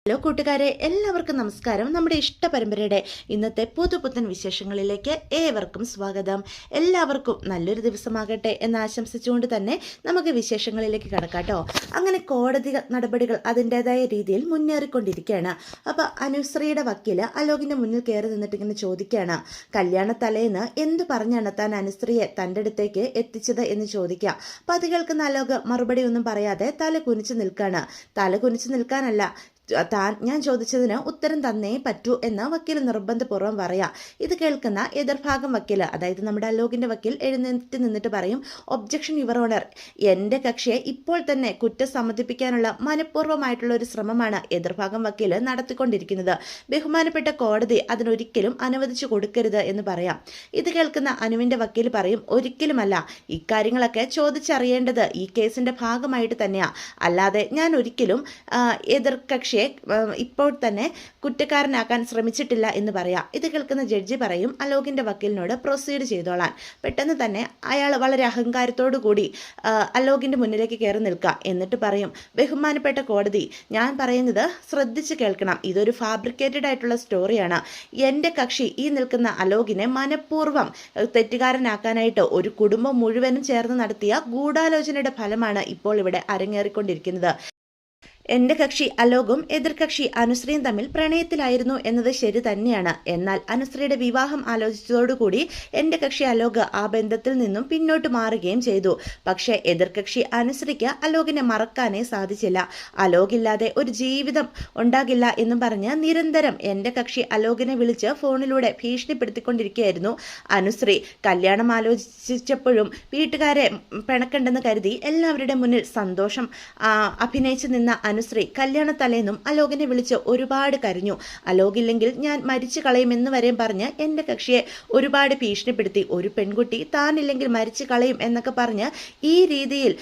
Hello കൂട്ടുകാരെ, എല്ലാവർക്കും നമസ്കാരം. നമ്മുടെ ഇഷ്ട പരമ്പരയുടെ ഇന്നത്തെ പുതുപുത്തൻ വിശേഷങ്ങളിലേക്ക് ഏവർക്കും സ്വാഗതം. എല്ലാവർക്കും നല്ലൊരു ദിവസമാകട്ടെ എന്ന് ആശംസിച്ചുകൊണ്ട് തന്നെ നമുക്ക് വിശേഷങ്ങളിലേക്ക് കടക്കാട്ടോ. അങ്ങനെ കോടതി നടപടികൾ അതിൻ്റെതായ രീതിയിൽ മുന്നേറിക്കൊണ്ടിരിക്കുകയാണ്. അപ്പോൾ അനുശ്രീയുടെ വക്കീല് അലോകിൻ്റെ മുന്നിൽ കയറി നിന്നിട്ട് ഇങ്ങനെ ചോദിക്കുകയാണ്, കല്യാണ തലേന്ന് എന്തു പറഞ്ഞാണ് താൻ അനുശ്രീയെ തൻ്റെ അടുത്തേക്ക് എത്തിച്ചത് എന്ന് ചോദിക്കുക. അപ്പോൾ അത് കേൾക്കുന്ന അലോക് മറുപടി ഒന്നും പറയാതെ തല കുനിച്ച് നിൽക്കുകയാണ്. തല കുനിച്ച് നിൽക്കാനല്ല, ഞാൻ ചോദിച്ചതിന് ഉത്തരം തന്നേ പറ്റൂ എന്ന് വക്കീൽ നിർബന്ധപൂർവ്വം പറയാം. ഇത് കേൾക്കുന്ന എതിർഭാഗം വക്കീൽ, അതായത് നമ്മുടെ അലോകിൻ്റെ വക്കീൽ എഴുന്നേറ്റ് നിന്നിട്ട് പറയും, ഒബ്ജക്ഷൻ യുവർ ഓണർ, എൻ്റെ കക്ഷിയെ ഇപ്പോൾ തന്നെ കുറ്റം സമ്മതിപ്പിക്കാനുള്ള മനഃപൂർവ്വമായിട്ടുള്ള ഒരു ശ്രമമാണ് എതിർഭാഗം വക്കീൽ നടത്തിക്കൊണ്ടിരിക്കുന്നത്. ബഹുമാനപ്പെട്ട കോടതി അതിനൊരിക്കലും അനുവദിച്ചു കൊടുക്കരുത് എന്ന് പറയാം. ഇത് കേൾക്കുന്ന അനുവിൻ്റെ വക്കീൽ പറയും, ഒരിക്കലുമല്ല, ഇക്കാര്യങ്ങളൊക്കെ ചോദിച്ചറിയേണ്ടത് ഈ കേസിൻ്റെ ഭാഗമായിട്ട് തന്നെയാണ്, അല്ലാതെ ഞാൻ ഒരിക്കലും എതിർകക്ഷി ഇപ്പോൾ തന്നെ കുറ്റക്കാരനാക്കാൻ ശ്രമിച്ചിട്ടില്ല എന്ന് പറയാം. ഇത് കേൾക്കുന്ന ജഡ്ജി പറയും, അലോകിൻ്റെ വക്കീലിനോട് പ്രൊസീഡ് ചെയ്തോളാൻ. പെട്ടെന്ന് തന്നെ അയാൾ വളരെ അഹങ്കാരത്തോടു കൂടി അലോകിൻ്റെ മുന്നിലേക്ക് കയറി നിൽക്കുക. എന്നിട്ട് പറയും, ബഹുമാനപ്പെട്ട കോടതി, ഞാൻ പറയുന്നത് ശ്രദ്ധിച്ച് കേൾക്കണം, ഇതൊരു ഫാബ്രിക്കേറ്റഡ് ആയിട്ടുള്ള സ്റ്റോറിയാണ്. എൻ്റെ കക്ഷി ഈ നിൽക്കുന്ന അലോകിനെ മനഃപൂർവ്വം തെറ്റുകാരനാക്കാനായിട്ട് ഒരു കുടുംബം മുഴുവനും ചേർന്ന് നടത്തിയ ഗൂഢാലോചനയുടെ ഫലമാണ് ഇപ്പോൾ ഇവിടെ അരങ്ങേറിക്കൊണ്ടിരിക്കുന്നത്. എൻ്റെ കക്ഷി അലോകും എതിർകക്ഷി അനുശ്രീയും തമ്മിൽ പ്രണയത്തിലായിരുന്നു എന്നത് ശരി തന്നെയാണ്. എന്നാൽ അനുശ്രീയുടെ വിവാഹം ആലോചിച്ചതോടുകൂടി എൻ്റെ കക്ഷി അലോക് ആ ബന്ധത്തിൽ നിന്നും പിന്നോട്ട് മാറുകയും ചെയ്തു. പക്ഷേ എതിർകക്ഷി അനുശ്രീക്ക് അലോകിനെ മറക്കാനേ സാധിച്ചില്ല. അലോകില്ലാതെ ഒരു ജീവിതം ഉണ്ടാകില്ല എന്നും പറഞ്ഞ് നിരന്തരം എൻ്റെ കക്ഷി അലോകിനെ വിളിച്ച് ഫോണിലൂടെ ഭീഷണിപ്പെടുത്തിക്കൊണ്ടിരിക്കുകയായിരുന്നു അനുശ്രീ. കല്യാണം ആലോചിച്ചപ്പോഴും വീട്ടുകാരെ പിണക്കണ്ടെന്ന് കരുതി എല്ലാവരുടെ മുന്നിൽ സന്തോഷം അഭിനയിച്ചു നിന്ന അനുശ്രീ കല്യാണ തലേന്നും അലോകിനെ വിളിച്ച് ഒരുപാട് കരഞ്ഞു. അലോകില്ലെങ്കിൽ ഞാൻ മരിച്ചു കളയുമെന്ന് വരെ പറഞ്ഞ് എൻ്റെ കക്ഷിയെ ഒരുപാട് ഭീഷണിപ്പെടുത്തി. ഒരു പെൺകുട്ടി താനില്ലെങ്കിൽ മരിച്ചു കളയും എന്നൊക്കെ പറഞ്ഞ് ഈ രീതിയിൽ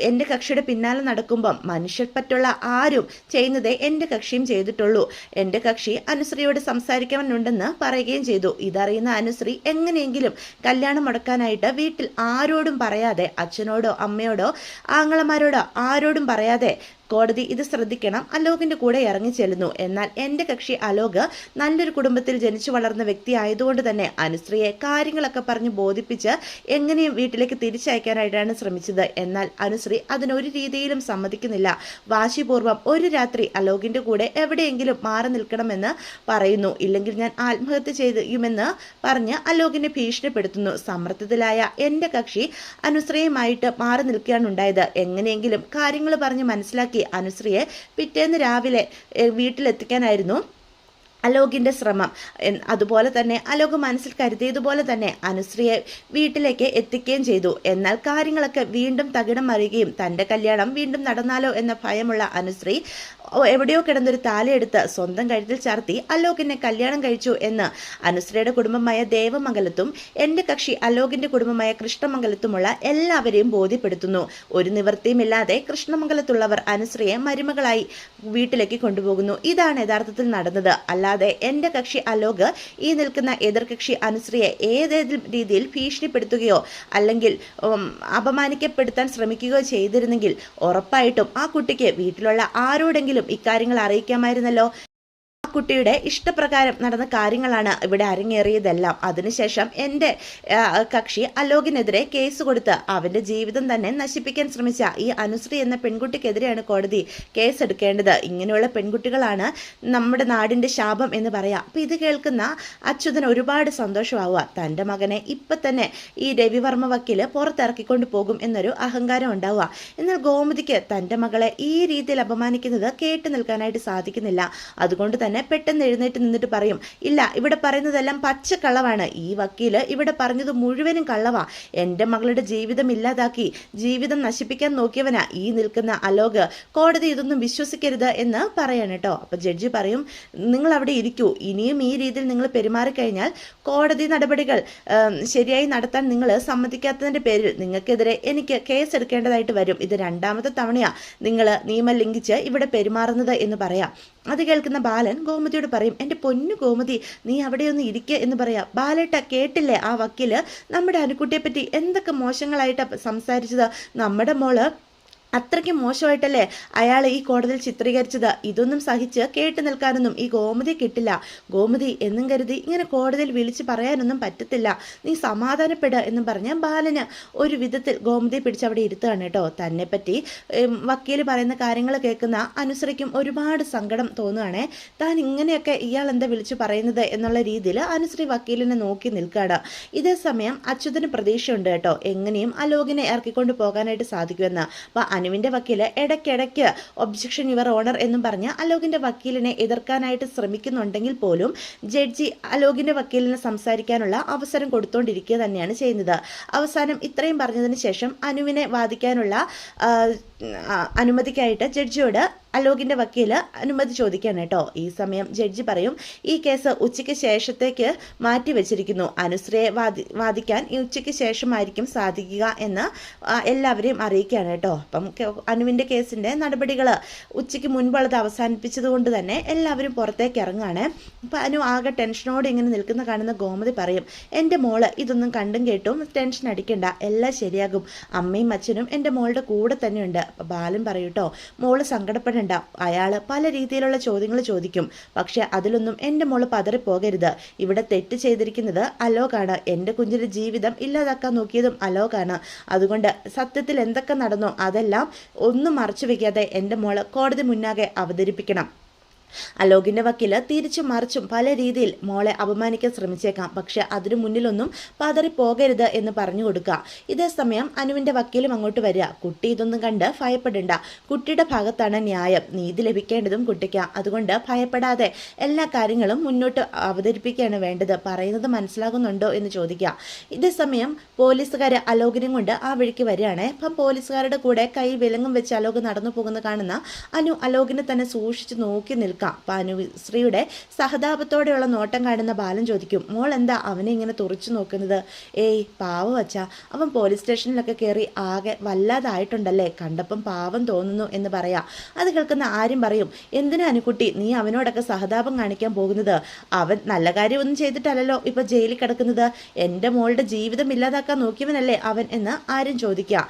എൻ്റെ കക്ഷിയുടെ പിന്നാലെ നടക്കുമ്പം മനുഷ്യപ്പറ്റുള്ള ആരും ചെയ്യുന്നതേ എൻ്റെ കക്ഷിയും ചെയ്തിട്ടുള്ളൂ. എൻ്റെ കക്ഷി അനുശ്രീയോട് സംസാരിക്കാനുണ്ടെന്ന് പറയുകയും ചെയ്തു. ഇതറിയുന്ന അനുശ്രീ എങ്ങനെയെങ്കിലും കല്യാണം മുടക്കാനായിട്ട് വീട്ടിൽ ആരോടും പറയാതെ, അച്ഛനോടോ അമ്മയോടോ ആങ്ങളമാരോടോ ആരോടും പറയാതെ, കോടതി ഇത് ശ്രദ്ധിക്കണം, അലോകിൻ്റെ കൂടെ ഇറങ്ങി ചെല്ലുന്നു. എന്നാൽ എൻ്റെ കക്ഷി അലോക് നല്ലൊരു കുടുംബത്തിൽ ജനിച്ചു വളർന്ന വ്യക്തി ആയതുകൊണ്ട് തന്നെ അനുശ്രീയെ കാര്യങ്ങളൊക്കെ പറഞ്ഞ് ബോധിപ്പിച്ച് എങ്ങനെയും വീട്ടിലേക്ക് തിരിച്ചയക്കാനായിട്ടാണ് ശ്രമിച്ചത്. എന്നാൽ അനുശ്രീ അതിനൊരു രീതിയിലും സമ്മതിക്കുന്നില്ല. വാശിപൂർവ്വം ഒരു രാത്രി അലോകിൻ്റെ കൂടെ എവിടെയെങ്കിലും മാറി നിൽക്കണമെന്ന് പറയുന്നു. ഇല്ലെങ്കിൽ ഞാൻ ആത്മഹത്യ ചെയ്യുമെന്ന് പറഞ്ഞ് അലോകിനെ ഭീഷണിപ്പെടുത്തുന്നു. സമ്മർദ്ദത്തിലായ എൻ്റെ കക്ഷി അനുശ്രീയുമായിട്ട് മാറി നിൽക്കുകയാണ് ഉണ്ടായത്. എങ്ങനെയെങ്കിലും കാര്യങ്ങൾ പറഞ്ഞ് മനസ്സിലാക്കി അനുശ്രീയെ പിറ്റേന്ന് രാവിലെ വീട്ടിലെത്തിക്കാനായിരുന്നു അലോകിൻ്റെ ശ്രമം. അതുപോലെ തന്നെ അലോക് മനസ്സിൽ കരുതിയതുപോലെ തന്നെ അനുശ്രീയെ വീട്ടിലേക്ക് എത്തിക്കുകയും ചെയ്തു. എന്നാൽ കാര്യങ്ങളൊക്കെ വീണ്ടും തകിടം മറിയുകയും തൻ്റെ കല്യാണം വീണ്ടും നടന്നാലോ എന്ന ഭയമുള്ള അനുശ്രീ എവിടെയോ കിടന്നൊരു താലയെടുത്ത് സ്വന്തം കഴുത്തിൽ ചാർത്തി അലോകിനെ കല്യാണം കഴിച്ചു എന്ന് അനുശ്രീയുടെ കുടുംബമായ ദേവമംഗലത്തും എൻ്റെ കക്ഷി അലോകിൻ്റെ കുടുംബമായ കൃഷ്ണമംഗലത്തുമുള്ള എല്ലാവരെയും ബോധ്യപ്പെടുത്തുന്നു. ഒരു നിവൃത്തിയുമില്ലാതെ കൃഷ്ണമംഗലത്തുള്ളവർ അനുശ്രീയെ മരുമകളായി വീട്ടിലേക്ക് കൊണ്ടുപോകുന്നു. ഇതാണ് യഥാർത്ഥത്തിൽ നടന്നത്. അല്ലാതെ എൻ്റെ കക്ഷി അലോക് ഈ നിൽക്കുന്ന എതിർകക്ഷി അനുശ്രീയെ ഏതേതെങ്കിലും രീതിയിൽ ഭീഷണിപ്പെടുത്തുകയോ അല്ലെങ്കിൽ അപമാനിക്കപ്പെടുത്താൻ ശ്രമിക്കുകയോ ചെയ്തിരുന്നെങ്കിൽ ഉറപ്പായിട്ടും ആ കുട്ടിക്ക് വീട്ടിലുള്ള ആരോടെങ്കിലും ഇക്കാര്യങ്ങൾ അറിയിക്കാമായിരുന്നല്ലോ. കുട്ടിയുടെ ഇഷ്ടപ്രകാരം നടന്ന കാര്യങ്ങളാണ് ഇവിടെ അരങ്ങേറിയതെല്ലാം. അതിനുശേഷം എൻ്റെ കക്ഷി അലോകിനെതിരെ കേസ് കൊടുത്ത് അവൻ്റെ ജീവിതം തന്നെ നശിപ്പിക്കാൻ ശ്രമിച്ച ഈ അനുശ്രീ എന്ന പെൺകുട്ടിക്കെതിരെയാണ് കോടതി കേസെടുക്കേണ്ടത്. ഇങ്ങനെയുള്ള പെൺകുട്ടികളാണ് നമ്മുടെ നാടിൻ്റെ ശാപം എന്ന് പറയാം. അപ്പോൾ ഇത് കേൾക്കുന്ന അച്യുതന് ഒരുപാട് സന്തോഷമാവുക. തൻ്റെ മകനെ ഇപ്പം തന്നെ ഈ രവിവർമ്മ വക്കീൽ പുറത്തിറക്കിക്കൊണ്ട് പോകും എന്നൊരു അഹങ്കാരം ഉണ്ടാവുക. എന്നാൽ ഗോമതിക്ക് തൻ്റെ മകളെ ഈ രീതിയിൽ അപമാനിക്കുന്നത് കേട്ടു നിൽക്കാനായിട്ട് സാധിക്കുന്നില്ല. അതുകൊണ്ട് തന്നെ പെട്ടെന്ന് എഴുന്നേറ്റ് നിന്നിട്ട് പറയും, ഇല്ല, ഇവിടെ പറയുന്നതെല്ലാം പച്ചക്കള്ളവാണ്. ഈ വക്കീല് ഇവിടെ പറഞ്ഞത് മുഴുവനും കള്ളവാ. എൻ്റെ മകളുടെ ജീവിതം ഇല്ലാതാക്കി ജീവിതം നശിപ്പിക്കാൻ നോക്കിയവനാ ഈ നിൽക്കുന്ന അലോക്. കോടതി ഇതൊന്നും വിശ്വസിക്കരുത് എന്ന് പറയാണ് കേട്ടോ. അപ്പോൾ ജഡ്ജി പറയും, നിങ്ങൾ അവിടെ ഇരിക്കൂ. ഇനിയും ഈ രീതിയിൽ നിങ്ങൾ പെരുമാറിക്കഴിഞ്ഞാൽ കോടതി നടപടികൾ ശരിയായി നടത്താൻ നിങ്ങൾ സമ്മതിക്കാത്തതിൻ്റെ പേരിൽ നിങ്ങൾക്കെതിരെ എനിക്ക് കേസ് എടുക്കേണ്ടതായിട്ട് വരും. ഇത് രണ്ടാമത്തെ തവണയാണ് നിങ്ങൾ നിയമം ലംഘിച്ച് ഇവിടെ പെരുമാറുന്നത് എന്ന് പറയാം. അത് കേൾക്കുന്ന ബാലൻ ഗോമതിയോട് പറയും, എൻ്റെ പൊന്നു ഗോമതി, നീ അവിടെയൊന്ന് ഇരിക്കുക എന്ന് പറയാം. ബാലേട്ട കേട്ടില്ലേ ആ വക്കീല് നമ്മുടെ അനുക്കുട്ടിയെ പറ്റി എന്തൊക്കെ മോശങ്ങളായിട്ടാണ് സംസാരിച്ചത്. നമ്മുടെ മോള് അത്രയ്ക്ക് മോശമായിട്ടല്ലേ അയാൾ ഈ കോടതിയിൽ ചിത്രീകരിച്ചത്. ഇതൊന്നും സഹിച്ച് കേട്ടു നിൽക്കാനൊന്നും ഈ ഗോമതി കിട്ടില്ല. ഗോമതി എന്നും കരുതി ഇങ്ങനെ കോടതിയിൽ വിളിച്ച് പറയാനൊന്നും പറ്റത്തില്ല. നീ സമാധാനപ്പെടുക എന്നും പറഞ്ഞ് ബാലന് ഒരു വിധത്തിൽ ഗോമതിയെ പിടിച്ച് അവിടെ ഇരുത്തുകയാണ് കേട്ടോ. തന്നെപ്പറ്റി വക്കീൽ പറയുന്ന കാര്യങ്ങൾ കേൾക്കുന്ന അനുശ്രീക്കും ഒരുപാട് സങ്കടം തോന്നുകയാണേ. താൻ ഇങ്ങനെയൊക്കെ ഇയാൾ എന്താ വിളിച്ചു പറയുന്നത് എന്നുള്ള രീതിയിൽ അനുശ്രീ വക്കീലിനെ നോക്കി നിൽക്കുകയാണ്. ഇതേ സമയം അച്യുതന് പ്രതീക്ഷയുണ്ട് കേട്ടോ, എങ്ങനെയും അലോകിനെ ഇറക്കിക്കൊണ്ട് പോകാനായിട്ട് സാധിക്കുമെന്ന്. അപ്പോൾ അനുവിൻ്റെ വക്കീൽ ഇടയ്ക്കിടയ്ക്ക് ഒബ്ജക്ഷൻ യുവർ ഓണർ എന്നും പറഞ്ഞ് അലോകിൻ്റെ വക്കീലിനെ എതിർക്കാനായിട്ട് ശ്രമിക്കുന്നുണ്ടെങ്കിൽ പോലും ജഡ്ജി അലോകിൻ്റെ വക്കീലിന് സംസാരിക്കാനുള്ള അവസരം കൊടുത്തുകൊണ്ടിരിക്കുക തന്നെയാണ് ചെയ്യുന്നത്. അവസാനം ഇത്രയും പറഞ്ഞതിന് ശേഷം അനുവിനെ വാദിക്കാനുള്ള അനുമതിക്കായിട്ട് ജഡ്ജിയോട് അലോകിൻ്റെ വക്കീൽ അനുമതി ചോദിക്കുകയാണ് കേട്ടോ. ഈ സമയം ജഡ്ജി പറയും, ഈ കേസ് ഉച്ചയ്ക്ക് ശേഷത്തേക്ക് മാറ്റി വെച്ചിരിക്കുന്നു. അനുശ്രീയെ വാദിക്കാൻ ഈ ഉച്ചയ്ക്ക് ശേഷമായിരിക്കും സാധിക്കുക എന്ന് എല്ലാവരെയും അറിയിക്കുകയാണ് കേട്ടോ. അപ്പം അനുവിൻ്റെ കേസിൻ്റെ നടപടികൾ ഉച്ചയ്ക്ക് മുൻപുള്ളത് അവസാനിപ്പിച്ചത് കൊണ്ട് തന്നെ എല്ലാവരും പുറത്തേക്ക് ഇറങ്ങുകയാണ്. അപ്പം അനു ആകെ ടെൻഷനോടെ ഇങ്ങനെ നിൽക്കുന്ന കാണുന്ന ഗോമതി പറയും, എൻ്റെ മോള് ഇതൊന്നും കണ്ടും കേട്ടും ടെൻഷൻ അടിക്കണ്ട, എല്ലാം ശരിയാകും. അമ്മയും അച്ഛനും എൻ്റെ മോളുടെ കൂടെ തന്നെയുണ്ട്. അപ്പം ബാലൻ പറയും കേട്ടോ, മോള് സങ്കടപ്പെടേണ്ട, അയാൾ പല രീതിയിലുള്ള ചോദ്യങ്ങൾ ചോദിക്കും, പക്ഷെ അതിലൊന്നും എൻ്റെ മോള് പതറിപ്പോകരുത്. ഇവിടെ തെറ്റ് ചെയ്തിരിക്കുന്നത് അലോകാണ്. എൻ്റെ കുഞ്ഞിൻ്റെ ജീവിതം ഇല്ലാതാക്കാൻ നോക്കിയതും അലോകാണ്. അതുകൊണ്ട് സത്യത്തിൽ എന്തൊക്കെ നടന്നോ അതെല്ലാം ഒന്നും മറച്ചു വയ്ക്കാതെ എൻ്റെ മോള് കോടതി മുന്നാകെ അവതരിപ്പിക്കണം. അലോകിൻ്റെ വക്കീൽ തിരിച്ചും മറിച്ചും പല രീതിയിൽ മോളെ അപമാനിക്കാൻ ശ്രമിച്ചേക്കാം, പക്ഷെ അതിനു മുന്നിലൊന്നും പതറിപ്പോകരുത് എന്ന് പറഞ്ഞു കൊടുക്കുക. ഇതേ സമയം അനുവിൻ്റെ വക്കീലും അങ്ങോട്ട് വരിക. കുട്ടി ഇതൊന്നും കണ്ട് ഭയപ്പെടേണ്ട, കുട്ടിയുടെ ഭാഗത്താണ് ന്യായം, നീതി ലഭിക്കേണ്ടതും കുട്ടിക്ക്. അതുകൊണ്ട് ഭയപ്പെടാതെ എല്ലാ കാര്യങ്ങളും മുന്നോട്ട് അവതരിപ്പിക്കുകയാണ് വേണ്ടത്. പറയുന്നത് മനസ്സിലാകുന്നുണ്ടോ എന്ന് ചോദിക്കുക. ഇതേ സമയം പോലീസുകാർ അലോകിനും കൊണ്ട് ആ വഴിക്ക് വരികയാണ്. അപ്പം പോലീസുകാരുടെ കൂടെ കൈ വിലങ്ങും വെച്ച് അലോക് നടന്നു പോകുന്ന കാണുന്ന അനു അലോകിനെ തന്നെ സൂക്ഷിച്ച് നോക്കി നിൽക്കുക. അപ്പം അനുശ്രീയുടെ സഹതാപത്തോടെയുള്ള നോട്ടം കാണുന്ന ബാലൻ ചോദിക്കും, മോൾ എന്താ അവനെ ഇങ്ങനെ തുറച്ചു നോക്കുന്നത്? ഏയ് പാവം വച്ചാ, അവൻ പോലീസ് സ്റ്റേഷനിലൊക്കെ കയറി ആകെ വല്ലാതായിട്ടുണ്ടല്ലേ, കണ്ടപ്പം പാവം തോന്നുന്നു എന്ന് പറയാം. അത് കേൾക്കുന്ന ആരും പറയും, എന്തിനാ അനുക്കുട്ടി നീ അവനോടൊക്കെ സഹതാപം കാണിക്കാൻ പോകുന്നത്? അവൻ നല്ല കാര്യമൊന്നും ചെയ്തിട്ടല്ലല്ലോ ഇപ്പൊ ജയിലിൽ കിടക്കുന്നത്. എൻ്റെ മോളുടെ ജീവിതം ഇല്ലാതാക്കാൻ നോക്കിയവനല്ലേ അവൻ എന്ന് ആരും ചോദിക്കുക.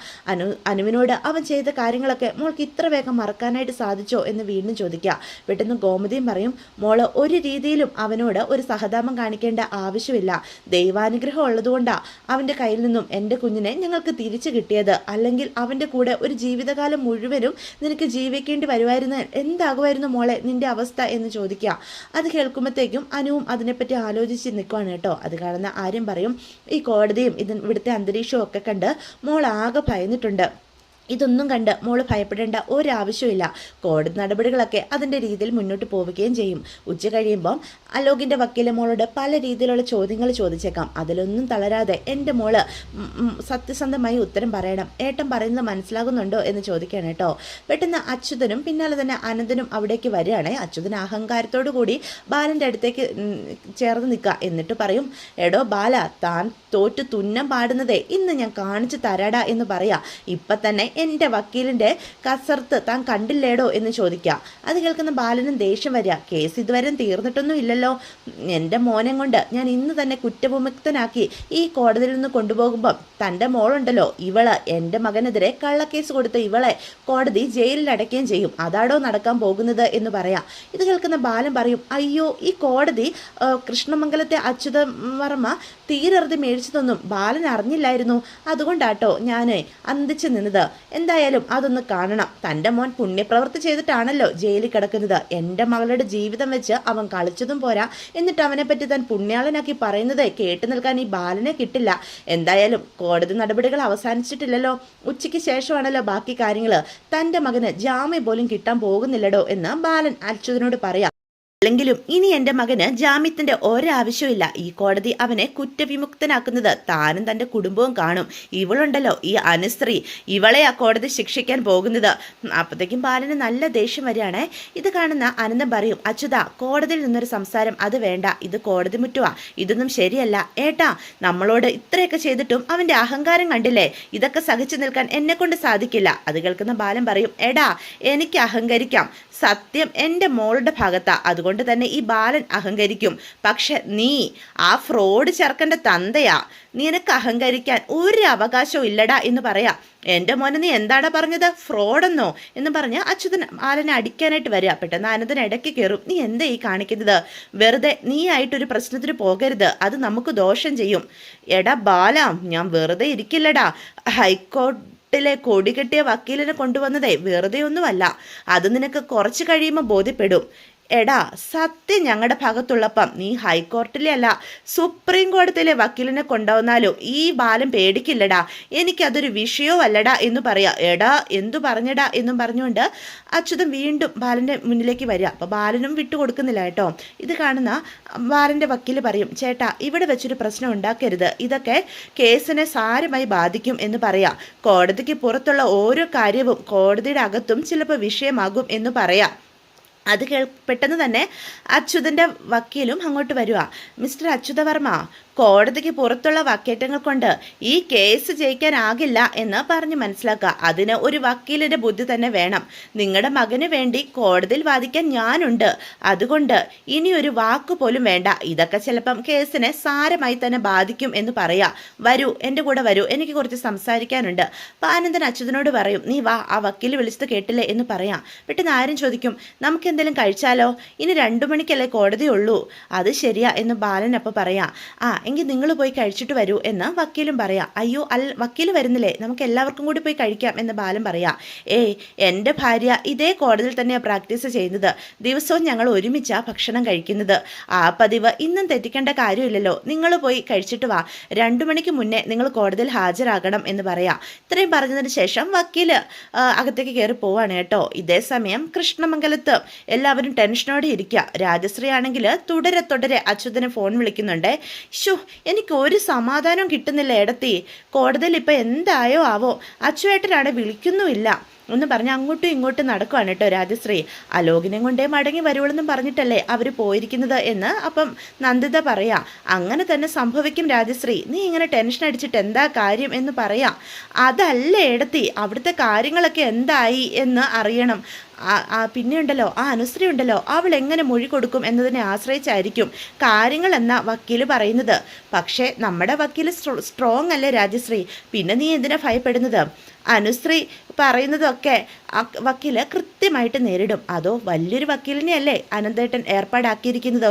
അനുവിനോട് അവൻ ചെയ്ത കാര്യങ്ങളൊക്കെ മോൾക്ക് ഇത്ര വേഗം മറക്കാനായിട്ട് സാധിച്ചോ എന്ന് വീണ്ടും ചോദിക്കുക. പെട്ടെന്ന് ഗോമതിയും പറയും, മോള് ഒരു രീതിയിലും അവനോട് ഒരു സഹതാപം കാണിക്കേണ്ട ആവശ്യമില്ല. ദൈവാനുഗ്രഹം ഉള്ളതുകൊണ്ടാണ് അവൻ്റെ കയ്യിൽ നിന്നും എൻ്റെ കുഞ്ഞിനെ ഞങ്ങൾക്ക് തിരിച്ചു കിട്ടിയത്. അല്ലെങ്കിൽ അവൻ്റെ കൂടെ ഒരു ജീവിതകാലം മുഴുവനും നിനക്ക് ജീവിക്കേണ്ടി വരുമായിരുന്നു. എന്താകുമായിരുന്നു മോളെ നിൻ്റെ അവസ്ഥ എന്ന് ചോദിക്കുക. അത് കേൾക്കുമ്പോഴത്തേക്കും അനുവും അതിനെപ്പറ്റി ആലോചിച്ച് നിൽക്കുവാണ് കേട്ടോ. അത് കാണുന്ന ആരും പറയും, ഈ കോടതിയും ഇവിടുത്തെ അന്തരീക്ഷവും ഒക്കെ കണ്ട് മോൾ ആകെ ഭയന്നിട്ടുണ്ട്. ഇതൊന്നും കണ്ട് മോള് ഭയപ്പെടേണ്ട ഒരാവശ്യമില്ല. കോടതി നടപടികളൊക്കെ അതിൻ്റെ രീതിയിൽ മുന്നോട്ട് പോവുകയും ചെയ്യും. ഉച്ച കഴിയുമ്പം അലോകിൻ്റെ വക്കീലെ മോളോട് പല രീതിയിലുള്ള ചോദ്യങ്ങൾ ചോദിച്ചേക്കാം. അതിലൊന്നും തളരാതെ എൻ്റെ മോള് സത്യസന്ധമായി ഉത്തരം പറയണം. ഏട്ടൻ പറയുന്നത് മനസ്സിലാകുന്നുണ്ടോ എന്ന് ചോദിക്കുകയാണ് കേട്ടോ. പെട്ടെന്ന് അച്യുതനും പിന്നാലെ തന്നെ അനന്തനും അവിടേക്ക് വരികയാണെ. അച്യുതൻ അഹങ്കാരത്തോടു കൂടി ബാലൻ്റെ അടുത്തേക്ക് ചേർന്ന് നിൽക്കുക. എന്നിട്ട് പറയും, എടോ ബാല, താൻ തോറ്റു തുന്നം പാടുന്നതേ ഇന്ന് ഞാൻ കാണിച്ചു തരാടാ എന്ന് പറയാം. ഇപ്പം തന്നെ എൻ്റെ വക്കീലിൻ്റെ കസർത്ത് താൻ കണ്ടില്ലേടോ എന്ന് ചോദിക്കുക. അത് കേൾക്കുന്ന ബാലനും ദേഷ്യം വരിക. കേസ് ഇതുവരെ തീർന്നിട്ടൊന്നും ഇല്ലല്ലോ. എൻ്റെ മോനെ കൊണ്ട് ഞാൻ ഇന്ന് തന്നെ കുറ്റവിമുക്തനാക്കി ഈ കോടതിയിൽ നിന്ന് കൊണ്ടുപോകുമ്പം തൻ്റെ മോളുണ്ടല്ലോ, ഇവള് എൻ്റെ മകനെതിരെ കള്ളക്കേസ് കൊടുത്ത് ഇവളെ കോടതി ജയിലിൽ അടയ്ക്കുകയും ചെയ്യും. അതാടോ നടക്കാൻ പോകുന്നത് എന്ന് പറയാം. ഇത് കേൾക്കുന്ന ബാലൻ പറയും, അയ്യോ, ഈ കോടതി കൃഷ്ണമംഗലത്തെ അച്യുത വർമ്മ തീരെറുതി മേടിച്ചതൊന്നും ബാലൻ അറിഞ്ഞില്ലായിരുന്നു. അതുകൊണ്ടാട്ടോ ഞാൻ അന്തിച്ചു നിന്നത്. എന്തായാലും അതൊന്ന് കാണണം. തൻ്റെ മോൻ പുണ്യപ്രവൃത്തി ചെയ്തിട്ടാണല്ലോ ജയിലിൽ കിടക്കുന്നത്. എൻ്റെ മകളുടെ ജീവിതം വെച്ച് അവൻ കളിച്ചതും പോരാ, എന്നിട്ട് അവനെപ്പറ്റി താൻ പുണ്യാളനാക്കി പറയുന്നത് കേട്ടു നിൽക്കാൻ ഈ ബാലനെ കിട്ടില്ല. എന്തായാലും കോടതി നടപടികൾ അവസാനിച്ചിട്ടില്ലല്ലോ. ഉച്ചയ്ക്ക് ശേഷമാണല്ലോ ബാക്കി കാര്യങ്ങൾ. തൻ്റെ മകന് ജാമ്യം പോലും കിട്ടാൻ പോകുന്നില്ലടോ എന്ന് ബാലൻ അച്യുതനോട് പറയാം. അല്ലെങ്കിലും ഇനി എൻ്റെ മകന് ജാമ്യത്തിൻ്റെ ഒരാവശ്യമില്ല. ഈ കോടതി അവനെ കുറ്റവിമുക്തനാക്കുന്നത് താനും തൻ്റെ കുടുംബവും കാണും. ഇവളുണ്ടല്ലോ, ഈ അനുശ്രീ, ഇവളെ ആ കോടതി ശിക്ഷിക്കാൻ പോകുന്നത്. അപ്പോഴത്തേക്കും ബാലന് നല്ല ദേഷ്യം വരികയാണേ. ഇത് കാണുന്ന അനന്തം പറയും, അച്യുത, കോടതിയിൽ നിന്നൊരു സംസാരം അത് വേണ്ട. ഇത് കോടതി മുറ്റുവാ. ഇതൊന്നും ശരിയല്ല. ഏട്ടാ, നമ്മളോട് ഇത്രയൊക്കെ ചെയ്തിട്ടും അവൻ്റെ അഹങ്കാരം കണ്ടില്ലേ? ഇതൊക്കെ സഹിച്ചു നിൽക്കാൻ എന്നെക്കൊണ്ട് സാധിക്കില്ല. അത് കേൾക്കുന്ന ബാലൻ പറയും, എടാ, എനിക്ക് അഹങ്കരിക്കാം, സത്യം എൻ്റെ മോളുടെ ഭാഗത്താ. അതുകൊണ്ട് തന്നെ ഈ ബാലൻ അഹങ്കരിക്കും. പക്ഷെ നീ ആ ഫ്രോഡ് ചെറുക്കൻ്റെ തന്തയാ. നിനക്ക് അഹങ്കരിക്കാൻ ഒരു അവകാശവും ഇല്ലടാ എന്ന് പറയാം. എൻ്റെ മോനെ നീ എന്താടാ പറഞ്ഞത്, ഫ്രോഡെന്നോ എന്ന് പറഞ്ഞ് അച്യുതൻ ബാലനെ അടിക്കാനായിട്ട് വരിക. പെട്ടെന്ന് അനന്തൻ ഇടയ്ക്ക് കയറും. നീ എന്താ ഈ കാണിക്കുന്നത്? വെറുതെ നീ ആയിട്ടൊരു പ്രശ്നത്തിന് പോകരുത്, അത് നമുക്ക് ദോഷം ചെയ്യും. എടാ ബാലാം, ഞാൻ വെറുതെ ഇരിക്കില്ലടാ. ഹൈക്കോടതിയിലെ കൊടി കെട്ടിയ വക്കീലിനെ കൊണ്ടുവന്നതേ വെറുതെ ഒന്നുമല്ല. അത് നിനക്ക് കുറച്ച് കഴിയുമ്പോൾ ബോധ്യപ്പെടും. എടാ, സത്യം ഞങ്ങളുടെ ഭാഗത്തുള്ളപ്പം നീ ഹൈക്കോടതിയിലെ അല്ല സുപ്രീം കോടതിയിലെ വക്കീലിനെ കൊണ്ടുവന്നാലും ഈ ബാലൻ പേടിക്കില്ലടാ. എനിക്കതൊരു വിഷയവും അല്ലടാ എന്ന് പറയാം. എടാ എന്തു പറഞ്ഞടാ എന്നും പറഞ്ഞുകൊണ്ട് അച്യുതൻ വീണ്ടും ബാലൻ്റെ മുന്നിലേക്ക് വരിക. അപ്പോൾ ബാലനും വിട്ടുകൊടുക്കുന്നില്ല കേട്ടോ. ഇത് കാണുന്ന ബാലൻ്റെ വക്കീൽ പറയും, ചേട്ടാ ഇവിടെ വെച്ചൊരു പ്രശ്നം ഉണ്ടാക്കരുത്, ഇതൊക്കെ കേസിനെ സാരമായി ബാധിക്കും എന്ന് പറയാം. കോടതിക്ക് പുറത്തുള്ള ഓരോ കാര്യവും കോടതിയുടെ അകത്തും ചിലപ്പോൾ വിഷയമാകും എന്ന് പറയാം. അത് പെട്ടെന്ന് തന്നെ അച്യുതൻ്റെ വക്കീലും അങ്ങോട്ട് വരിക. മിസ്റ്റർ അച്യുതവർമ്മ, കോടതിക്ക് പുറത്തുള്ള വക്കേറ്റങ്ങൾ കൊണ്ട് ഈ കേസ് ജയിക്കാനാകില്ല എന്ന് പറഞ്ഞ് മനസ്സിലാക്കുക. അതിന് ഒരു വക്കീലിൻ്റെ ബുദ്ധി തന്നെ വേണം. നിങ്ങളുടെ മകന് വേണ്ടി കോടതിയിൽ വാദിക്കാൻ ഞാനുണ്ട്. അതുകൊണ്ട് ഇനി ഒരു വാക്ക് പോലും വേണ്ട. ഇതൊക്കെ ചിലപ്പം കേസിനെ സാരമായി തന്നെ ബാധിക്കും എന്ന് പറയാം. വരൂ, എൻ്റെ കൂടെ വരൂ, എനിക്ക് കുറച്ച് സംസാരിക്കാനുണ്ട്. അപ്പോൾ ആനന്ദൻ അച്യുതനോട് പറയും, നീ വാ, ആ വക്കീൽ വിളിച്ചത് കേട്ടില്ലേ എന്ന് പറയാം. പെട്ടെന്ന് ആരും ചോദിക്കും, നമുക്ക് എന്തെങ്കിലും കഴിച്ചാലോ? ഇനി 2 മണിക്കല്ലേ കോടതി ഉള്ളൂ. അത് ശരിയാ എന്ന് ബാലൻ അപ്പോൾ പറയാം. എങ്കിൽ നിങ്ങൾ പോയി കഴിച്ചിട്ട് വരൂ എന്ന് വക്കീലും പറയാം. അയ്യോ വക്കീൽ വരുന്നില്ലേ, നമുക്ക് എല്ലാവർക്കും കൂടി പോയി കഴിക്കാം എന്ന് ബാലൻ പറയാം. എൻ്റെ ഭാര്യ ഇതേ കോടതിയിൽ തന്നെയാണ് പ്രാക്ടീസ് ചെയ്യുന്നത്. ദിവസവും ഞങ്ങൾ ഒരുമിച്ചാണ് ഭക്ഷണം കഴിക്കുന്നത്. ആ പതിവ് ഇന്നും തെറ്റിക്കേണ്ട കാര്യമില്ലല്ലോ. നിങ്ങൾ പോയി കഴിച്ചിട്ട് വാ. 2 മണിക്ക് മുന്നേ നിങ്ങൾ കോടതിയിൽ ഹാജരാകണം എന്ന് പറയാം. ഇത്രയും പറഞ്ഞതിന് ശേഷം വക്കീൽ അകത്തേക്ക് കയറി പോവാണ് കേട്ടോ. ഇതേ സമയം കൃഷ്ണമംഗലത്ത് എല്ലാവരും ടെൻഷനോടെ ഇരിക്കുക. രാജശ്രീ ആണെങ്കിൽ തുടരെ അച്യുതനെ ഫോൺ വിളിക്കുന്നുണ്ട്. എനിക്ക് ഒരു സമാധാനം കിട്ടുന്നില്ല ഏടത്തി. കോടതിയിൽ ഇപ്പം എന്തായോ ആവോ, അച്ചുവേട്ടനാണ് വിളിക്കുന്നുമില്ല എന്ന് പറഞ്ഞ് അങ്ങോട്ടും ഇങ്ങോട്ടും നടക്കുവാണ് കേട്ടോ രാജശ്രീ. അലോകിനെ കൊണ്ടേ മടങ്ങി വരുവളെന്നും പറഞ്ഞിട്ടല്ലേ അവർ പോയിരിക്കുന്നത് എന്ന് അപ്പം നന്ദിത പറയാം. അങ്ങനെ തന്നെ സംഭവിക്കും രാജശ്രീ, നീ ഇങ്ങനെ ടെൻഷൻ അടിച്ചിട്ട് എന്താ കാര്യം എന്ന് പറയാം. അതല്ല ഏടത്തി, അവിടുത്തെ കാര്യങ്ങളൊക്കെ എന്തായി എന്ന് അറിയണം. പിന്നെ ഉണ്ടല്ലോ ആ അനുശ്രീ ഉണ്ടല്ലോ, അവൾ എങ്ങനെ മൊഴി കൊടുക്കും എന്നതിനെ ആശ്രയിച്ചായിരിക്കും കാര്യങ്ങൾ എന്ന വക്കീൽ പറയുന്നത്. പക്ഷേ നമ്മുടെ വക്കീൽ സ്ട്രോങ് അല്ലേ രാജശ്രീ, പിന്നെ നീ എന്തിനാ ഭയപ്പെടുന്നത്? അനുശ്രീ പറയുന്നതൊക്കെ വക്കീല് കൃത്യമായിട്ട് നേരിടും. അതോ വലിയൊരു വക്കീലിനെയല്ലേ അനന്തേട്ടൻ ഏർപ്പാടാക്കിയിരിക്കുന്നത്?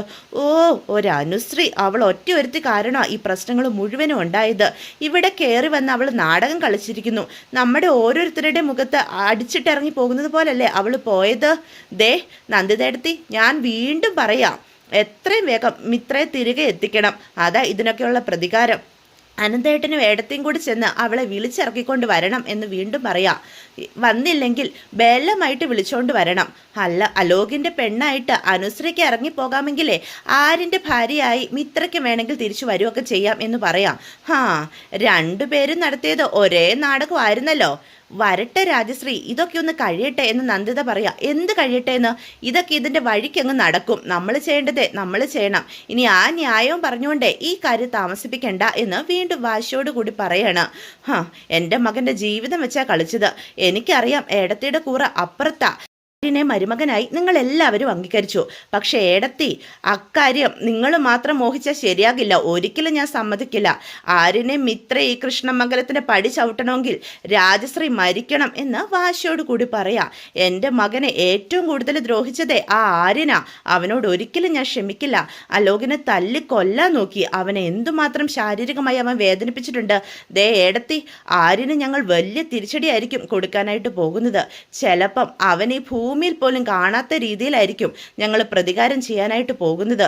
ഒരു അനുശ്രീ, അവൾ ഒറ്റ ഒരുത്തി കാരണമാണ് ഈ പ്രശ്നങ്ങൾ മുഴുവനും ഉണ്ടായത്. ഇവിടെ കയറി വന്ന് അവൾ നാടകം കളിച്ചിരിക്കുന്നു. നമ്മുടെ ഓരോരുത്തരുടെ മുഖത്ത് അടിച്ചിട്ടിറങ്ങി പോകുന്നത് പോലല്ലേ അവൾ പോയത്. ദേ നന്ദിതേടത്തി, ഞാൻ വീണ്ടും പറയാം, എത്രയും വേഗം മിത്രയെ തിരികെ എത്തിക്കണം. അതാ ഇതിനൊക്കെയുള്ള പ്രതികാരം. അനന്തേട്ടനും ഏടത്തെയും കൂടി ചെന്ന് അവളെ വിളിച്ചിറക്കിക്കൊണ്ട് വരണം എന്ന് വീണ്ടും പറയാം. വന്നില്ലെങ്കിൽ ബേലമായിട്ട് വിളിച്ചോണ്ട് വരണം. അലോകിൻ്റെ പെണ്ണായിട്ട് അനുശ്രീക്ക് ഇറങ്ങിപ്പോകാമെങ്കിലേ ആരിൻ്റെ ഭാര്യയായി മിത്രയ്ക്ക് വേണമെങ്കിൽ തിരിച്ചു വരുമൊക്കെ ചെയ്യാം എന്ന് പറയാം. 2 പേരും നടത്തിയത് ഒരേ നാടകമായിരുന്നല്ലോ. വരട്ടെ രാജശ്രീ, ഇതൊക്കെ ഒന്ന് കഴിയട്ടെ എന്ന് നന്ദിത പറയാം. എന്ത് കഴിയട്ടെ എന്ന്? ഇതൊക്കെ ഇതിൻ്റെ വഴിക്കങ്ങ് നടക്കും. നമ്മൾ ചെയ്യേണ്ടതേ നമ്മൾ ചെയ്യണം. ഇനി ആ ന്യായവും പറഞ്ഞുകൊണ്ടേ ഈ കാര്യം താമസിപ്പിക്കണ്ട എന്ന് വീണ്ടും വാശിയോട് കൂടി പറയാണ്. എൻ്റെ മകൻ്റെ ജീവിതം വെച്ചാ കളിച്ചത്. എനിക്കറിയാം ഏടത്തിയുടെ കൂറ അപ്പുറത്താ. ിനെ മരുമകനായി നിങ്ങൾ എല്ലാവരും അംഗീകരിച്ചു. പക്ഷേ ഏടത്തി, അക്കാര്യം നിങ്ങൾ മാത്രം മോഹിച്ചാൽ ശരിയാകില്ല. ഒരിക്കലും ഞാൻ സമ്മതിക്കില്ല. ആരിനെ മിത്ര ഈ കൃഷ്ണമംഗലത്തിൻ്റെ പടി ചവിട്ടണമെങ്കിൽ രാജശ്രീ മരിക്കണം എന്ന് വാശിയോട് കൂടി പറയാം. എൻ്റെ മകനെ ഏറ്റവും കൂടുതൽ ദ്രോഹിച്ചതേ ആ ആര്യനാ. അവനോട് ഒരിക്കലും ഞാൻ ക്ഷമിക്കില്ല. അലോകിനെ തല്ലിക്കൊല്ലാൻ നോക്കി. അവനെ എന്തുമാത്രം ശാരീരികമായി അവൻ വേദനിപ്പിച്ചിട്ടുണ്ട്. ദേ ഏടത്തി, ആര്യന് ഞങ്ങൾ വലിയ തിരിച്ചടിയായിരിക്കും കൊടുക്കാനായിട്ട് പോകുന്നത്. ചിലപ്പം അവൻ ഈ ഭൂമിയിൽ പോലും കാണാത്ത രീതിയിലായിരിക്കും ഞങ്ങൾ പ്രതികാരം ചെയ്യാനായിട്ട് പോകുന്നത്.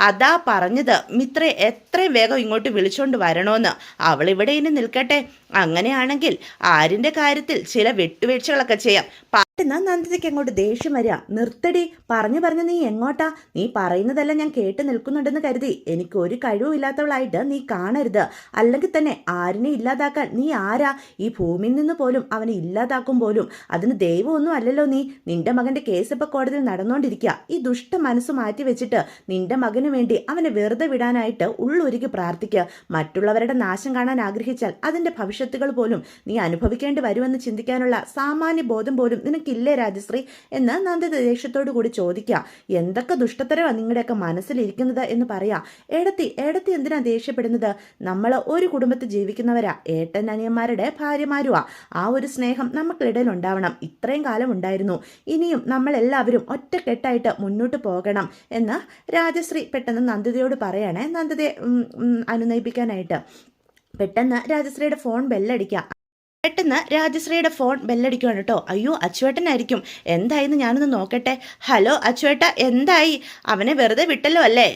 അതാ പറഞ്ഞത്, മിത്ര എത്രയും വേഗം ഇങ്ങോട്ട് വിളിച്ചുകൊണ്ട് വരണോന്ന്. അവളിവിടെ ഇനി നിൽക്കട്ടെ. അങ്ങനെയാണെങ്കിൽ ആരിൻ്റെ കാര്യത്തിൽ ചില വിട്ടുവീഴ്ചകളൊക്കെ ചെയ്യാം. പെട്ടെന്ന് നന്ദിതയ്ക്ക് അങ്ങോട്ട് ദേഷ്യം വരിക. നിർത്തടി, പറഞ്ഞു നീ എങ്ങോട്ടാ? നീ പറയുന്നതെല്ലാം ഞാൻ കേട്ട് നിൽക്കുന്നുണ്ടെന്ന് കരുതി എനിക്ക് ഒരു കഴിവുമില്ലാത്തവളായിട്ട് നീ കാണരുത്. അല്ലെങ്കിൽ തന്നെ ആരിനെ ഇല്ലാതാക്കാൻ നീ ആരാ? ഈ ഭൂമിയിൽ നിന്ന് പോലും അവനെ ഇല്ലാതാക്കും പോലും അതിന് ദൈവമൊന്നും അല്ലല്ലോ നീ. നിന്റെ മകൻ്റെ കേസ് ഇപ്പോൾ കോടതിയിൽ നടന്നുകൊണ്ടിരിക്കുക. ഈ ദുഷ്ട മനസ്സ് മാറ്റി വെച്ചിട്ട് നിന്റെ മകന് വേണ്ടി അവനെ വെറുതെ വിടാനായിട്ട് ഉള്ളൊരുക്കി പ്രാർത്ഥിക്കുക. മറ്റുള്ളവരുടെ നാശം കാണാൻ ആഗ്രഹിച്ചാൽ അതിൻ്റെ ഭവിഷ്യത്തുകൾ പോലും നീ അനുഭവിക്കേണ്ടി വരുമെന്ന് ചിന്തിക്കാനുള്ള സാമാന്യ ബോധം പോലും നിനക്ക് നിങ്ങൾക്കില്ലേ രാജശ്രീ എന്ന് നന്ദിത ദേഷ്യത്തോടു കൂടി ചോദിക്കുക. എന്തൊക്കെ ദുഷ്ടത്തരമാണ് നിങ്ങളുടെയൊക്കെ മനസ്സിലിരിക്കുന്നത് എന്ന് പറയാം. ഏടത്തി എന്തിനാ ദേഷ്യപ്പെടുന്നത്? നമ്മൾ ഒരു കുടുംബത്തിൽ ജീവിക്കുന്നവരാ, ഏട്ടൻ അനിയന്മാരുടെ ഭാര്യമാരുവാ. ആ ഒരു സ്നേഹം നമുക്കിടയിൽ ഉണ്ടാവണം. ഇത്രയും കാലം ഉണ്ടായിരുന്നു, ഇനിയും നമ്മളെല്ലാവരും ഒറ്റക്കെട്ടായിട്ട് മുന്നോട്ട് പോകണം എന്ന് രാജശ്രീ പെട്ടെന്ന് നന്ദിതയോട് പറയണേ, നന്ദിതയെ അനുനയിപ്പിക്കാനായിട്ട്. പെട്ടെന്ന് രാജശ്രീയുടെ ഫോൺ ബെല്ലടിക്കുക. പെട്ടെന്ന് രാജശ്രീയുടെ ഫോൺ ബെല്ലടിക്കുകയാണ് കേട്ടോ. അയ്യോ, അച്ചുവേട്ടനായിരിക്കും. എന്തായിന്ന് ഞാനൊന്ന് നോക്കട്ടെ. ഹലോ അച്ചുവേട്ട, എന്തായി? അവനെ വെറുതെ വിട്ടല്ലോ അല്ലേ?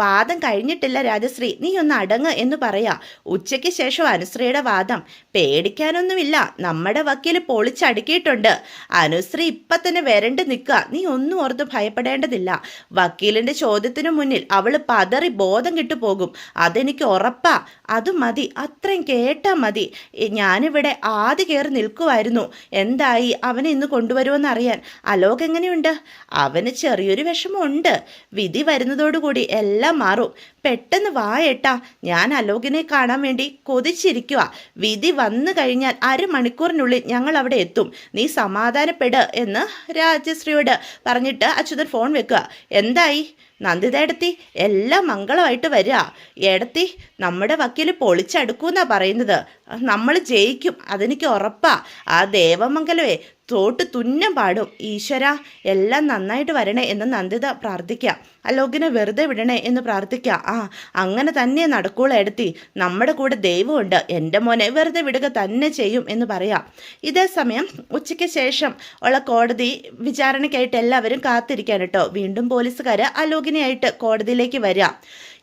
വാദം കഴിഞ്ഞിട്ടില്ല രാജശ്രീ, നീ ഒന്ന് അടങ്ങ് എന്ന് പറയാ. ഉച്ചയ്ക്ക് ശേഷം അനുശ്രീയുടെ വാദം. പേടിക്കാനൊന്നുമില്ല, നമ്മുടെ വക്കീൽ പൊളിച്ചടുക്കിയിട്ടുണ്ട്. അനുശ്രീ ഇപ്പം തന്നെ വരണ്ട് നിൽക്കുക, നീ ഒന്നും ഓർത്ത് ഭയപ്പെടേണ്ടതില്ല. വക്കീലിൻ്റെ ചോദ്യത്തിനു മുന്നിൽ അവൾ പതറി ബോധം കിട്ടുപോകും, അതെനിക്ക് ഉറപ്പാ. അത് മതി, അത്രയും കേട്ടാ മതി. ഞാനിവിടെ ആദ്യ കയറി നിൽക്കുമായിരുന്നു. എന്തായി? അവനെ ഇന്ന് കൊണ്ടുവരുമെന്നറിയാൻ. അലോക് എങ്ങനെയുണ്ട്? അവന് ചെറിയൊരു വിഷമമുണ്ട്. വിധി വരുന്നതോടുകൂടി എല്ലാം മാറും. പെട്ടെന്ന് വായേട്ടാ, ഞാൻ അലോകിനെ കാണാൻ വേണ്ടി കൊതിച്ചിരിക്കുക. വിധി വന്നു കഴിഞ്ഞാൽ അരമണിക്കൂറിനുള്ളിൽ ഞങ്ങൾ അവിടെ എത്തും. നീ സമാധാനപ്പെട് എന്ന് രാജശ്രീയോട് പറഞ്ഞിട്ട് അച്യുതൻ ഫോൺ വെക്കുക. എന്തായി? നന്ദിത ഏടത്തി, എല്ലാം മംഗളമായിട്ട് വരിക. ഏടത്തി, നമ്മുടെ വക്കീൽ പൊളിച്ചടുക്കൂന്നാ പറയുന്നത്. നമ്മൾ ജയിക്കും, അതെനിക്ക് ഉറപ്പാ. ആ ദേവമംഗലമേ തോട്ട് തുന്നം പാടും. ഈശ്വര, എല്ലാം നന്നായിട്ട് വരണേ എന്ന് നന്ദിത പ്രാർത്ഥിക്കാം. അലോകിനെ വെറുതെ വിടണേ എന്ന് പ്രാർത്ഥിക്കാം. അങ്ങനെ തന്നെ നടക്കൂള എടുത്തി, നമ്മുടെ കൂടെ ദൈവമുണ്ട്. എൻ്റെ മോനെ വെറുതെ വിടുക തന്നെ ചെയ്യും എന്ന് പറയാം. ഇതേ സമയം ഉച്ചയ്ക്ക് ശേഷം ഉള്ള കോടതി വിചാരണയ്ക്കായിട്ട് എല്ലാവരും കാത്തിരിക്കാൻ കേട്ടോ. വീണ്ടും പോലീസുകാർ അലോകിനെയായിട്ട് കോടതിയിലേക്ക് വരിക.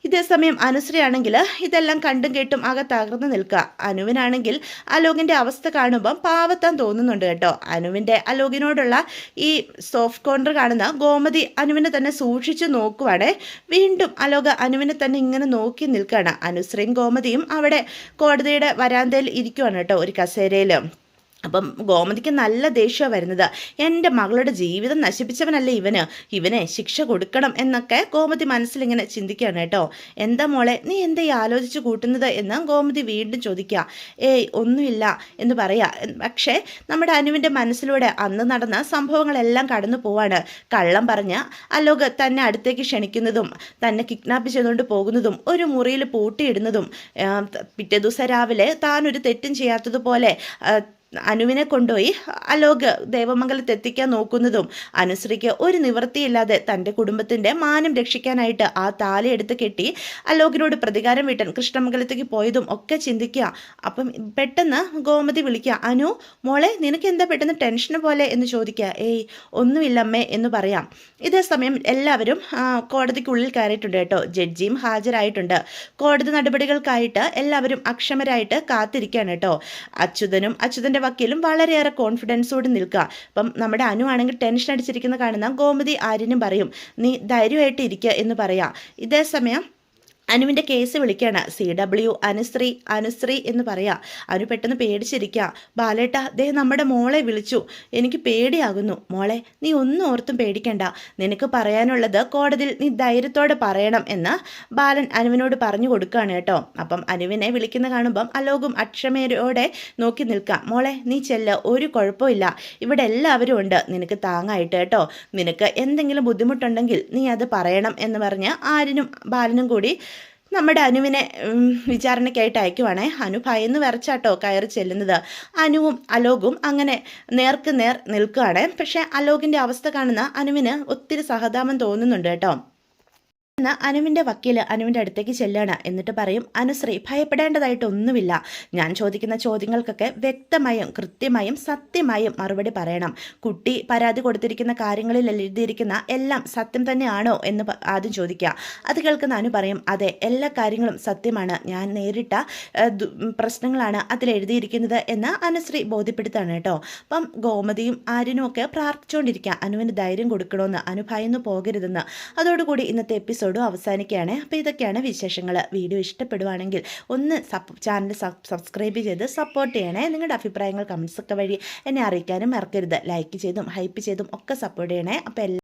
ഇതേസമയം അനുശ്രീയാണെങ്കിൽ ഇതെല്ലാം കണ്ടും കേട്ടും ആകെ തകർന്നു നിൽക്കുക. അനുവിനാണെങ്കിൽ അലോകിൻ്റെ അവസ്ഥ കാണുമ്പം പാവത്താൻ തോന്നുന്നുണ്ട് കേട്ടോ. അലോകിനോടുള്ള ഈ സോഫ്റ്റ് കോർണർ കാണുന്ന ഗോമതി അനുവിനെ തന്നെ സൂക്ഷിച്ചു നോക്കുവാണേ. വീണ്ടും അലോക് അനുവിനെ തന്നെ ഇങ്ങനെ നോക്കി നിൽക്കുകയാണ്. അനുശ്രീയും ഗോമതിയും അവിടെ കോടതിയുടെ വരാന്തയിൽ ഇരിക്കുവാണ് കേട്ടോ, ഒരു കസേരയിൽ. അപ്പം ഗോമതിക്ക് നല്ല ദേഷ്യമാണ് വരുന്നത്. എൻ്റെ മകളുടെ ജീവിതം നശിപ്പിച്ചവനല്ലേ ഇവനെ ശിക്ഷ കൊടുക്കണം എന്നൊക്കെ ഗോമതി മനസ്സിലിങ്ങനെ ചിന്തിക്കുകയാണ് കേട്ടോ. എന്താ മോളെ, നീ എന്താ ഈ ആലോചിച്ച് കൂട്ടുന്നത് എന്ന് ഗോമതി വീണ്ടും ചോദിക്കുക. ഒന്നുമില്ല എന്ന് പറയാ. പക്ഷേ നമ്മുടെ അനുവിൻ്റെ മനസ്സിലൂടെ അന്ന് നടന്ന സംഭവങ്ങളെല്ലാം കടന്നു പോവാണ്. കള്ളം പറഞ്ഞ് അലോക് തന്നെ അടുത്തേക്ക് ക്ഷണിക്കുന്നതും തന്നെ കിഡ്നാപ്പ് ചെയ്തുകൊണ്ട് പോകുന്നതും ഒരു മുറിയിൽ പൂട്ടിയിടുന്നതും പിറ്റേ ദിവസം രാവിലെ താനൊരു തെറ്റും ചെയ്യാത്തതുപോലെ അനുവിനെ കൊണ്ടുപോയി അലോക് ദേവമംഗലത്ത് എത്തിക്കാൻ നോക്കുന്നതും അനുശ്രീക്ക് ഒരു നിവൃത്തിയില്ലാതെ തൻ്റെ കുടുംബത്തിൻ്റെ മാനം രക്ഷിക്കാനായിട്ട് ആ താലി എടുത്ത് കെട്ടി അലോകിനോട് പ്രതികാരം വീട്ടാൻ കൃഷ്ണമംഗലത്തേക്ക് പോയതും ഒക്കെ ചിന്തിക്കുക. അപ്പം പെട്ടെന്ന് ഗോമതി വിളിക്കുക. അനു മോളെ, നിനക്ക് എന്താ പെട്ടെന്ന് ടെൻഷന് പോലെ എന്ന് ചോദിക്കുക. ഒന്നുമില്ലമ്മേ എന്ന് പറയാം. ഇതേ സമയം എല്ലാവരും കോടതിക്കുള്ളിൽ കയറിയിട്ടുണ്ട് കേട്ടോ. ജഡ്ജിയും ഹാജരായിട്ടുണ്ട്. കോടതി നടപടികൾക്കായിട്ട് എല്ലാവരും അക്ഷമരായിട്ട് കാത്തിരിക്കുകയാണ് കേട്ടോ. അച്യുതൻ്റെ വക്കീലും വളരെയേറെ കോൺഫിഡൻസോട് നിൽക്കുക. അപ്പം നമ്മുടെ അനു ആണെങ്കിൽ ടെൻഷൻ അടിച്ചിരിക്കുന്ന കാണുന്ന ഗോമതി ആര്യനും പറയും, നീ ധൈര്യമായിട്ട് ഇരിക്കുക എന്ന് പറയാം. ഇതേ സമയം അനുവിൻ്റെ കേസ് വിളിക്കുകയാണ്. CW അനുശ്രീ എന്ന് പറയാം. അനു പെട്ടെന്ന് പേടിച്ചിരിക്കുക. ബാലേട്ട, ദേ നമ്മുടെ മോളെ വിളിച്ചു, എനിക്ക് പേടിയാകുന്നു. മോളെ, നീ ഒന്നും ഓർത്തും പേടിക്കണ്ട. നിനക്ക് പറയാനുള്ളത് കോടതിയിൽ നീ ധൈര്യത്തോടെ പറയണം എന്ന് ബാലൻ അനുവിനോട് പറഞ്ഞു കൊടുക്കുകയാണ് കേട്ടോ. അപ്പം അനുവിനെ വിളിക്കുന്ന കാണുമ്പം അലോകും അക്ഷമയോടെ നോക്കി നിൽക്കാം. മോളെ, നീ ചെല്ല്, ഒരു കുഴപ്പമില്ല, ഇവിടെ എല്ലാവരും ഉണ്ട് നിനക്ക് താങ്ങായിട്ട് കേട്ടോ. നിനക്ക് എന്തെങ്കിലും ബുദ്ധിമുട്ടുണ്ടെങ്കിൽ നീ അത് പറയണം എന്ന് പറഞ്ഞ് ആര്യനും ബാലനും കൂടി നമ്മുടെ അനുവിനെ വിചാരണയ്ക്കായിട്ട് അയക്കുവാണേ. അനു ഭയന്ന് വിറച്ചാട്ടോ കയറി ചെല്ലുന്നത്. അനുവും അലോകും അങ്ങനെ നേർക്ക് നേർ നിൽക്കുകയാണ്. പക്ഷേ അലോകിൻ്റെ അവസ്ഥ കാണുന്ന അനുവിന് ഒത്തിരി സഹതാപം തോന്നുന്നുണ്ട് കേട്ടോ. എന്ന് അനുവിൻ്റെ വക്കീൽ അനുവിൻ്റെ അടുത്തേക്ക് ചെല്ലുകയാണ്. എന്നിട്ട് പറയും, അനുശ്രീ ഭയപ്പെടേണ്ടതായിട്ടൊന്നുമില്ല. ഞാൻ ചോദിക്കുന്ന ചോദ്യങ്ങൾക്കൊക്കെ വ്യക്തമായും കൃത്യമായും സത്യമായും മറുപടി പറയണം. കുട്ടി പരാതി കൊടുത്തിരിക്കുന്ന കാര്യങ്ങളിൽ എഴുതിയിരിക്കുന്ന എല്ലാം സത്യം തന്നെയാണോ എന്ന് ആദ്യം ചോദിക്കുക. അത് കേൾക്കുന്ന അനു പറയും, അതെ, എല്ലാ കാര്യങ്ങളും സത്യമാണ്. ഞാൻ നേരിട്ട പ്രശ്നങ്ങളാണ് അതിലെഴുതിയിരിക്കുന്നത് എന്ന് അനുശ്രീ ബോധ്യപ്പെടുത്താണ് കേട്ടോ. അപ്പം ഗോമതിയും ആര്യനും ഒക്കെ പ്രാർത്ഥിച്ചുകൊണ്ടിരിക്കുക അനുവിന് ധൈര്യം കൊടുക്കണമെന്ന്, അനു ഭയന്നു പോകരുതെന്ന്. അതോടുകൂടി ഇന്നത്തെ എപ്പിസോഡ് അവസാനിക്കുകയാണ്. അപ്പോൾ ഇതൊക്കെയാണ് വിശേഷങ്ങൾ. വീഡിയോ ഇഷ്ടപ്പെടുവാണെങ്കിൽ ഒന്ന് ചാനൽ സബ്സ്ക്രൈബ് ചെയ്ത് സപ്പോർട്ട് ചെയ്യണേ. നിങ്ങളുടെ അഭിപ്രായങ്ങൾ കമൻസൊക്കെ വഴി എന്നെ അറിയിക്കാനും മറക്കരുത്. ലൈക്ക് ചെയ്തും ഹൈപ്പ് ചെയ്തും ഒക്കെ സപ്പോർട്ട് ചെയ്യണേ. അപ്പോൾ